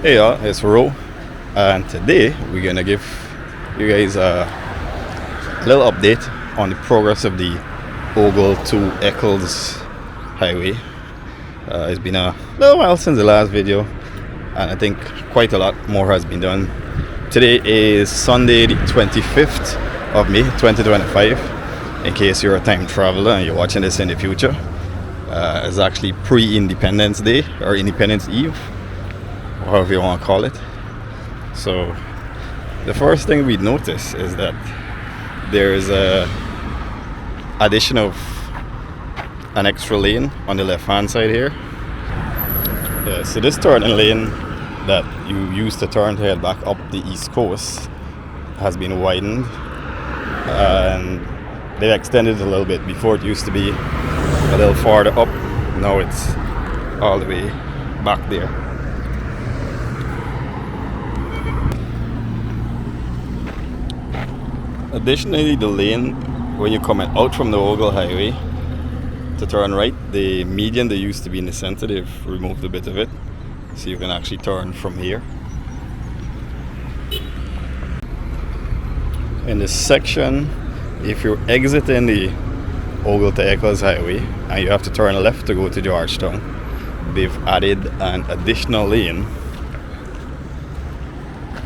Hey y'all, it's Ro, and today we're gonna give you guys a little update on the progress of the Ogle to Eccles highway. It's been a little while since the last video, and I think quite a lot more has been done. Today is Sunday, the 25th of May 2025. In case you're a time traveler and you're watching this in the future, it's actually pre-Independence Day or Independence Eve, however you want to call it. So the first thing we notice is that there is a addition of an extra lane on the left hand side here. So this turning lane that you used to turn to head back up the east coast has been widened, and they've extended it a little bit. Before it used to be a little farther up, now it's all the way back there. Additionally, the lane when you're coming out from the Ogle highway to turn right, the median that used to be in the center, they've removed a bit of it, so you can actually turn from here. In this section, if you're exiting the Ogle to Eccles highway and you have to turn left to go to Georgetown, they've added an additional lane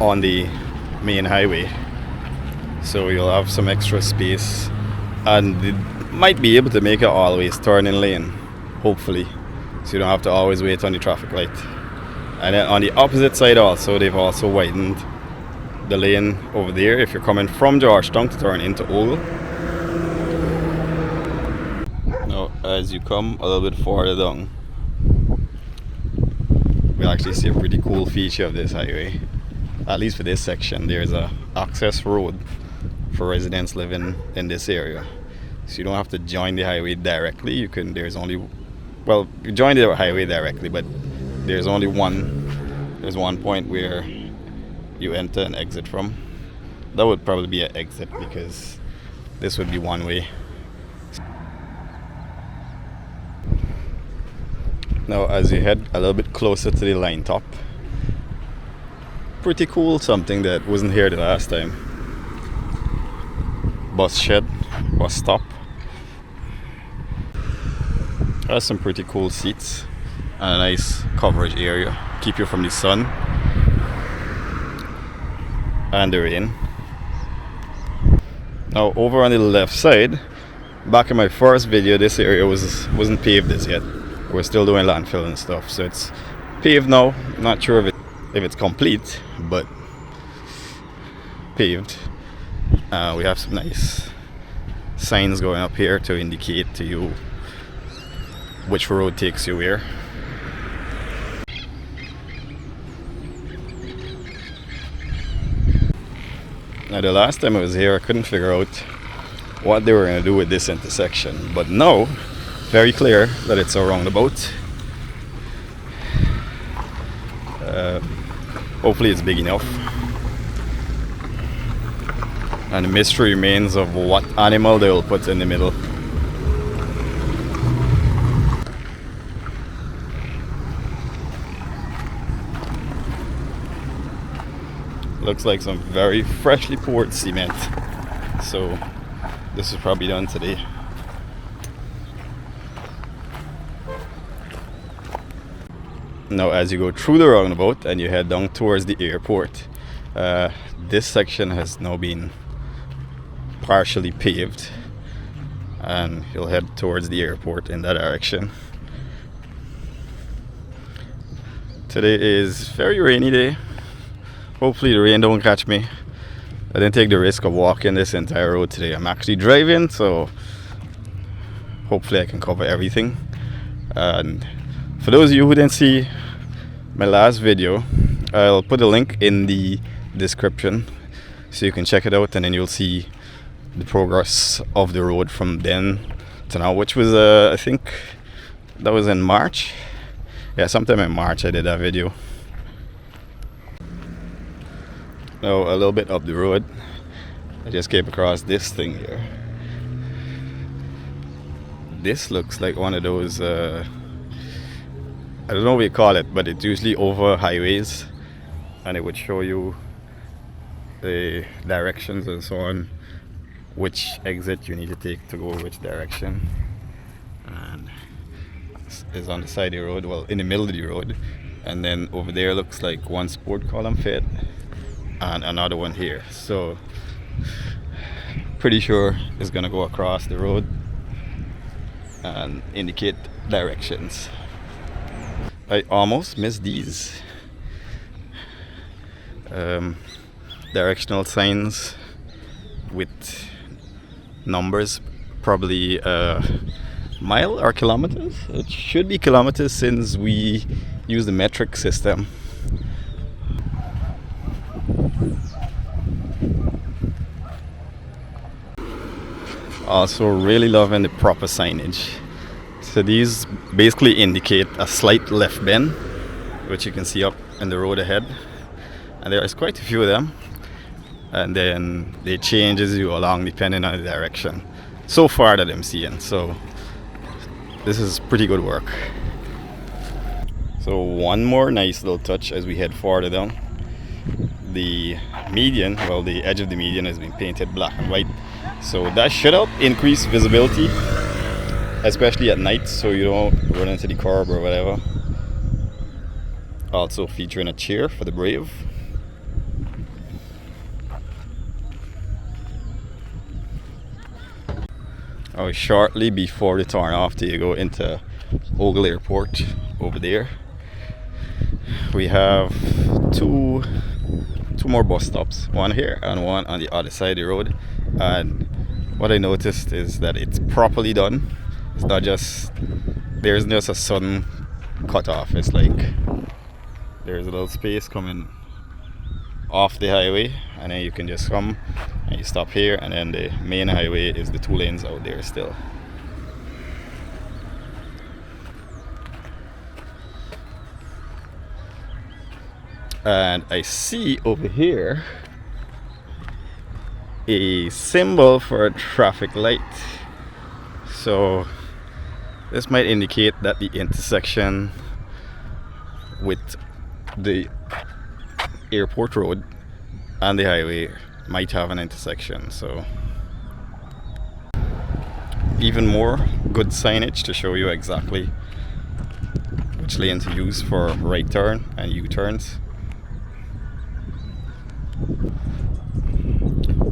on the main highway, so you'll have some extra space, and they might be able to make it always turning lane, hopefully, so you don't have to always wait on the traffic light. And then on the opposite side also, they've also widened the lane over there if you're coming from Georgetown to turn into Ogle. Now as you come a little bit farther down, we actually see a pretty cool feature of this highway. At least for this section, there's a access road for residents living in this area, so you don't have to join the highway directly. You can, you join the highway directly, but there's one point where you enter and exit from. That would probably be an exit, because this would be one way. Now as you head a little bit closer to the line top, pretty cool, something that wasn't here the last time. Bus shed, bus stop. Has some pretty cool seats and a nice coverage area, keep you from the sun and the rain. Now over on the left side, back in my first video, this area wasn't paved as yet. We're still doing landfill and stuff, so it's paved now. Not sure if it's complete, but paved. We have some nice signs going up here to indicate to you which road takes you where. Now the last time I was here, I couldn't figure out what they were going to do with this intersection, but now very clear that it's a roundabout. Hopefully it's big enough, and the mystery remains of what animal they will put in the middle. Looks like some very freshly poured cement, so this is probably done today. Now as you go through the roundabout and you head down towards the airport, this section has now been partially paved, and you'll head towards the airport in that direction. Today is a very rainy day. Hopefully the rain don't catch me. I didn't take the risk of walking this entire road today. I'm actually driving, so hopefully I can cover everything. And for those of you who didn't see my last video, I'll put a link in the description so you can check it out, and then you'll see the progress of the road from then to now, which was I think that was in March. Yeah, sometime in March I did that video. Now a little bit up the road, I just came across this thing here. This looks like one of those I don't know what you call it, but it's usually over highways and it would show you the directions and so on, which exit you need to take to go which direction. And is on the side of the road, well, in the middle of the road, and then over there looks like one sport column fit and another one here. So pretty sure it's gonna go across the road and indicate directions. I almost missed these directional signs with numbers, probably mile or kilometers. It should be kilometers since we use the metric system. Also really loving the proper signage. So these basically indicate a slight left bend, which you can see up in the road ahead, and there is quite a few of them, and then they changes you along depending on the direction so far that I'm seeing. So this is pretty good work. So one more nice little touch as we head farther down. The median, well, the edge of the median has been painted black and white, so that should help increase visibility, especially at night, so you don't run into the curb or whatever. Also featuring a cheer for the brave. Oh, shortly before the turn off, you go into Ogle Airport over there. We have two more bus stops, one here and one on the other side of the road. And what I noticed is that it's properly done. It's not just, there's just a sudden cut off. It's like there's a little space coming off the highway, and then you can just come and you stop here, and then the main highway is the 2 lanes out there still. And I see over here a symbol for a traffic light. So this might indicate that the intersection with the airport road and the highway might have an intersection. So even more good signage to show you exactly which lane to use for right turn and U-turns.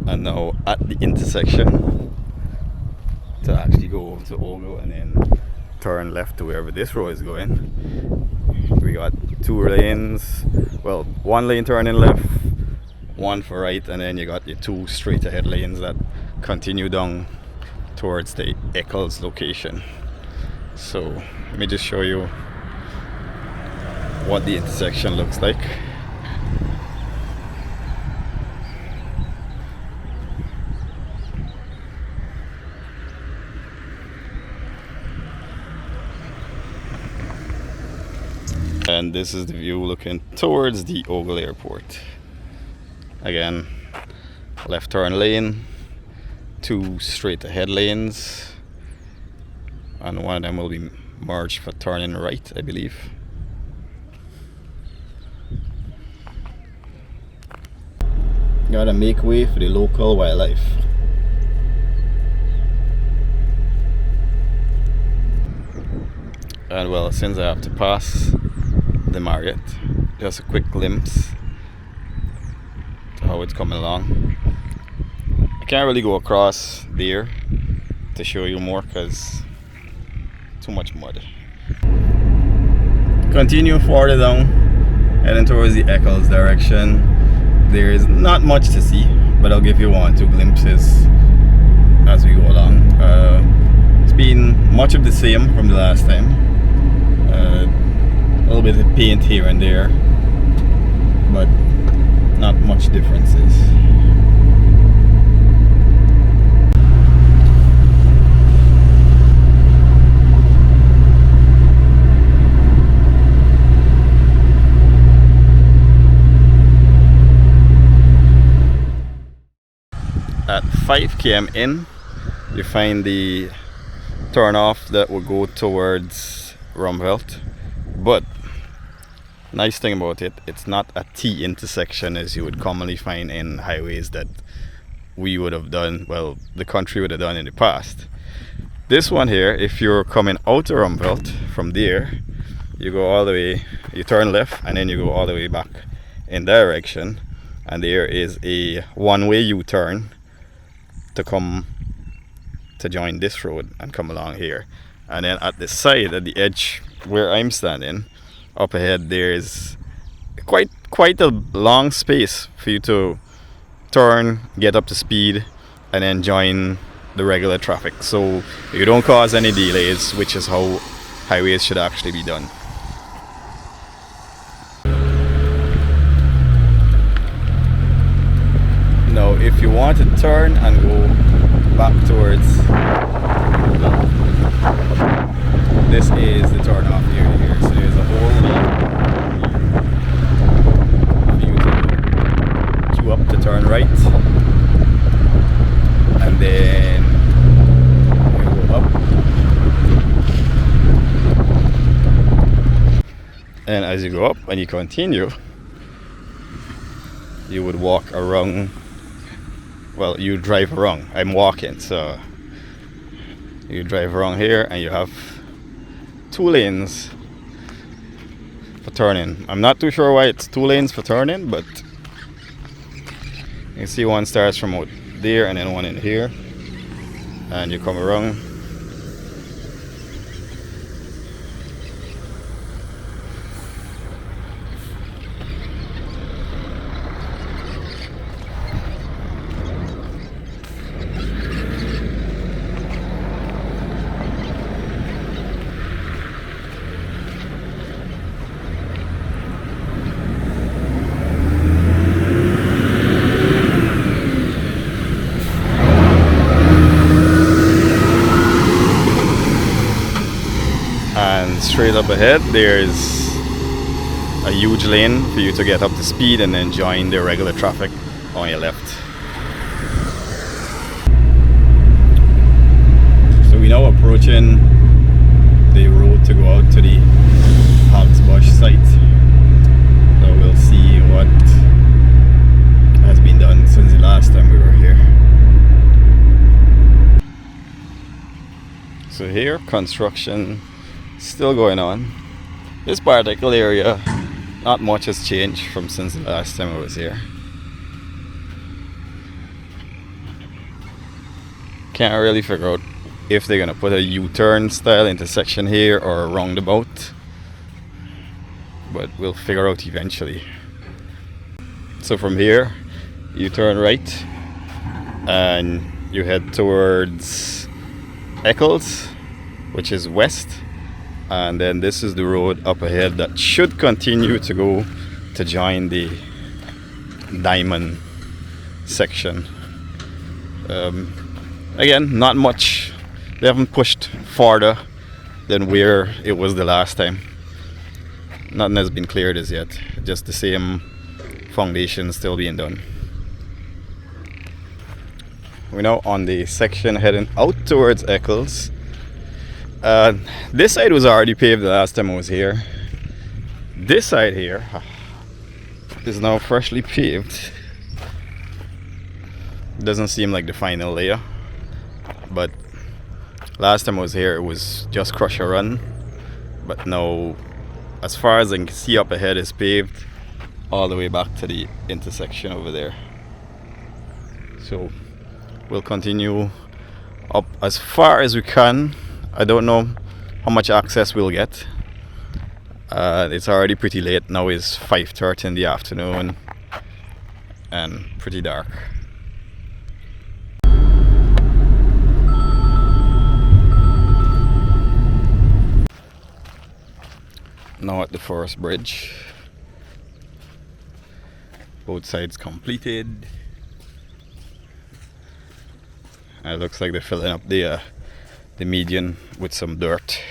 And now at the intersection, to actually go over to Ogle and then turn left to wherever this road is going, we got 2 lanes, well, 1 lane turning left, 1 for right, and then you got your 2 straight ahead lanes that continue down towards the Eccles location. So let me just show you what the intersection looks like. And this is the view looking towards the Ogle Airport. Again, left turn lane, 2 straight ahead lanes, and one of them will be merged for turning right, I believe. Gotta make way for the local wildlife. And well, since I have to pass the Marriott, just a quick glimpse to how it's coming along. I can't really go across there to show you more because too much mud. Continue further down, heading towards the Eccles direction. There is not much to see, but I'll give you 1 or 2 glimpses as we go along. It's been much of the same from the last time. A little bit of paint here and there, but not much differences. At 5 km in, you find the turn off that will go towards Rumvelt, but Nice thing about it, it's not a T intersection as you would commonly find in highways that we would have done, well, the country would have done in the past. This one here, if you're coming out of Rumvelt from there, you go all the way, you turn left and then you go all the way back in direction, and there is a one-way U-turn to come to join this road and come along here. And then at the side, at the edge where I'm standing, up ahead there is quite a long space for you to turn, get up to speed, and then join the regular traffic, so you don't cause any delays, which is how highways should actually be done. Now if you want to turn and go back towards, this is the turn off area here, so there's a whole lane for you to queue up to turn right, and then you go up, and as you go up and you continue, you would walk around, well, you drive around, I'm walking, so you drive around here and you have 2 lanes for turning. I'm not too sure why it's 2 lanes for turning, but you can see one starts from out there and then one in here, and you come around. And straight up ahead there's a huge lane for you to get up to speed and then join the regular traffic on your left. So we're now approaching the road to go out to the Hogsbush site, so we'll see what has been done since the last time we were here. So here, construction still going on. This particular area, not much has changed from since the last time I was here. Can't really figure out if they're gonna put a U-turn style intersection here or a roundabout, but we'll figure out eventually. So from here you turn right and you head towards Eccles, which is west, and then this is the road up ahead that should continue to go to join the Diamond section. Again, not much, they haven't pushed farther than where it was the last time. Nothing has been cleared as yet, just the same foundation still being done. We're now on the section heading out towards Eccles. This side was already paved the last time I was here. This side here is now freshly paved. Doesn't seem like the final layer, but last time I was here it was just crusher run, but now as far as I can see up ahead is paved all the way back to the intersection over there. So we'll continue up as far as we can. I don't know how much access we'll get. It's already pretty late now. It's 5:30 in the afternoon and pretty dark. Now at the Forest Bridge. Both sides completed. It looks like they're filling up the median with some dirt.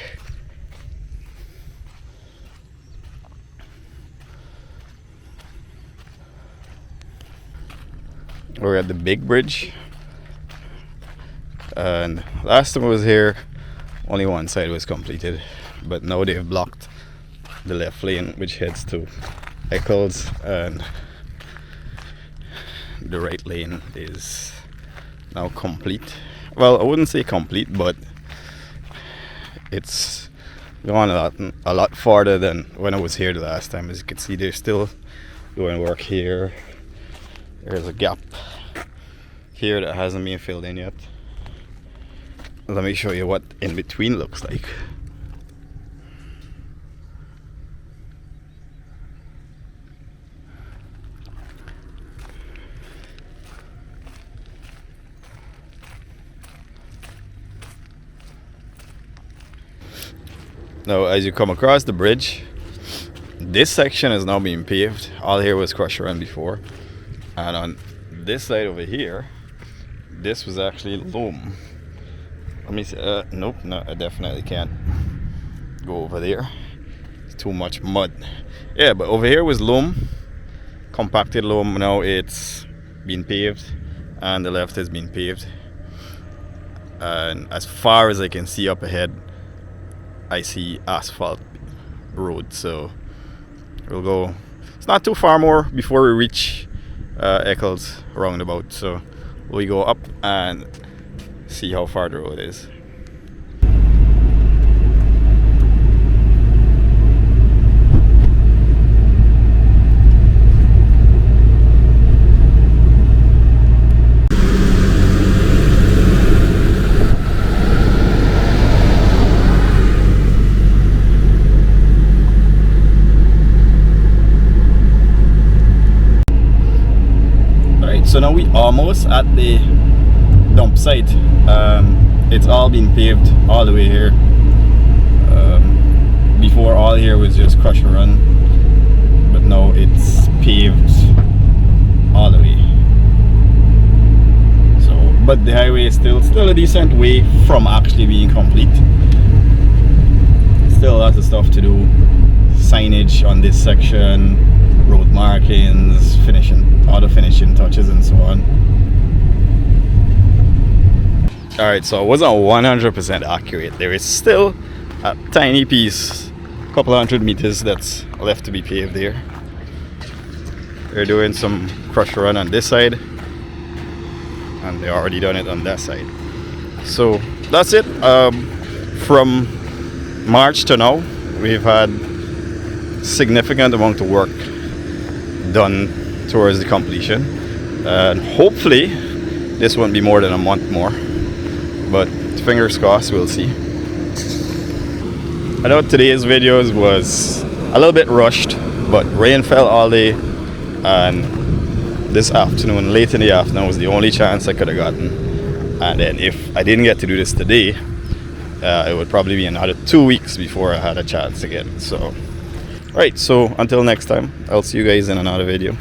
We're at the big bridge, and last time I was here only one side was completed, but now they've blocked the left lane which heads to Eccles, and the right lane is now complete. Well, I wouldn't say complete, but it's gone a lot farther than when I was here the last time. As you can see, they're still doing work here. There's a gap here that hasn't been filled in yet. Let me show you what in between looks like. Now, as you come across the bridge, this section is now being paved. All here was crushed run before, and on this side over here, this was actually loam. Let me see. Nope, no, I definitely can't go over there. It's too much mud. Yeah, but over here was loam, compacted loam. Now it's been paved, and the left has been paved. And as far as I can see up ahead, I see asphalt road. So we'll go. It's not too far more before we reach Eccles roundabout. So we go up and see how far the road is. So now we almost at the dump site. It's all been paved all the way here. Before, all here was just crush and run, but now it's paved all the way. So, but the highway is still a decent way from actually being complete. Still lots of stuff to do. Signage on this section, road markings, all the finishing touches and so on. Alright, so I wasn't 100% accurate. There is still a tiny piece, a couple hundred meters, that's left to be paved here. They're doing some crush run on this side, and they already done it on that side. So that's it. From March to now, we've had significant amount of work done towards the completion, and hopefully this won't be more than a month more, but fingers crossed, we'll see. I know today's videos was a little bit rushed, but rain fell all day, and this afternoon, late in the afternoon, was the only chance I could have gotten. And then if I didn't get to do this today, it would probably be another 2 weeks before I had a chance again. So right, so until next time, I'll see you guys in another video.